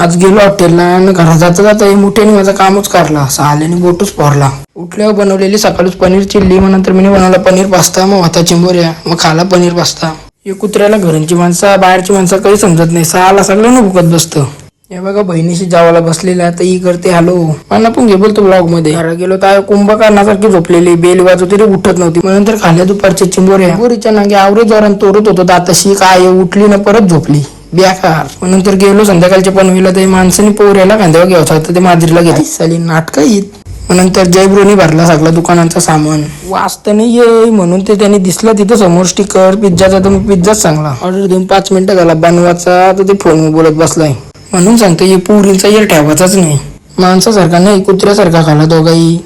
आज गेलो हॉटेलला आणि घरात जाता जाता मोठ्याने माझा कामच करला, आल्याने बोटच पोरला. उठल्यावर बनवलेली सकाळीच पनीर चिल्ली, मग नंतर मी बनवला पनीर पास्ता, मग होता चिंबोऱ्या, मग खाला पनीर पास्ता. हे कुत्र्याला घरांची माणसं बाहेरची माणसं काही समजत नाही, सहाला सगळ्यांना भुकत बसतं. हे बघा बहिणीशी जावाला बसलेला, आता ही करते हॅलो, पण आपण घे बोलतो ब्लॉग मध्ये. घरा गेलो तर कुंभकर्णासारखी झोपलेली, बेल वाजव तरी उठत नव्हती. मग नंतर खाल्या दुपारच्या चिंबोरीच्या नांगे आवरे जोरान तोरत होतो दाताशी, काय उठली ना परत झोपली बेकार. मग नंतर गेलो संध्याकाळच्या पनवेला, ते माणसाने पोऱ्याला खांद्यावर घ्यायचं होतं, ते माजरीला घेतली साली नाटकं येत. मग नंतर जयब्रोनी भरला सगळा दुकानांचा सामान, वाचत नाही ये म्हणून ते त्यांनी दिसलं तिथं समोर स्टिकर पिझ्झाचा, तर मग पिझ्झाच चांगला ऑर्डर देऊन 5 मिनिटं झाला बनवायचा, तर ते फोन बोलत बसलाय. म्हणून सांगतो हे पुरींचा येर ठेवायचाच नाही, माणसासारखा नाही कुत्र्यासारखा खाला दोघाही.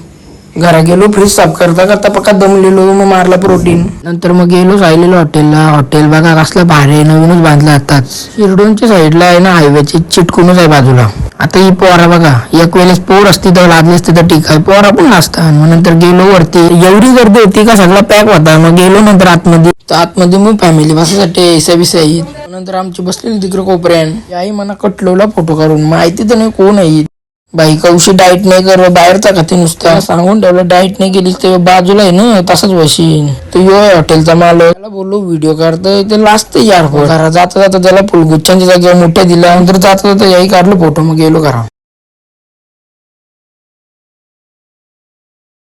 घरा गेलो, फ्रीज साफ करता करता पक्का दमलेलो, मग मारला प्रोटीन. नंतर मग गेलो राहिलेलो हॉटेलला. हॉटेल बघा कसलं भारी, नवीनच बांधलं आताच. शिरडोनच्या साईडला आहे ना, हायवेची चिटकूनच आहे बाजूला. आता ही पोरा बघा, एक वेळेस पोर असती तर लादली असती तर ठीक आहे, पोरा पण नसतात. मग नंतर गेलो वरती, एवढी गर्दी होती का सगळा पॅक होता. मग गेलो नंतर आतमध्ये मग फॅमिली बसायसाठी ऐसा बिसा येईल. नंतर आमची बसलेली तिकडे कोपऱ्यान आई मला कटलोला फोटो काढून, माहिती तर नाही कोण आहे बाई. कौशी डाएट नाही कर, बाहेरचा खाते नुसता, सांगून ठेवलं डाएट नाही केली ते बाजूला आहे ना तसंच वशीन. तो यो हॉटेलचा मालक, त्याला बोललो व्हिडिओ काढतोय ते लाजते यार. घरा जाता जाता त्याला फुलगुच्छांच्या जागेवर मोठ्या दिला, नंतर जाता जाता याही काढलो फोटो, मग गेलो घरा.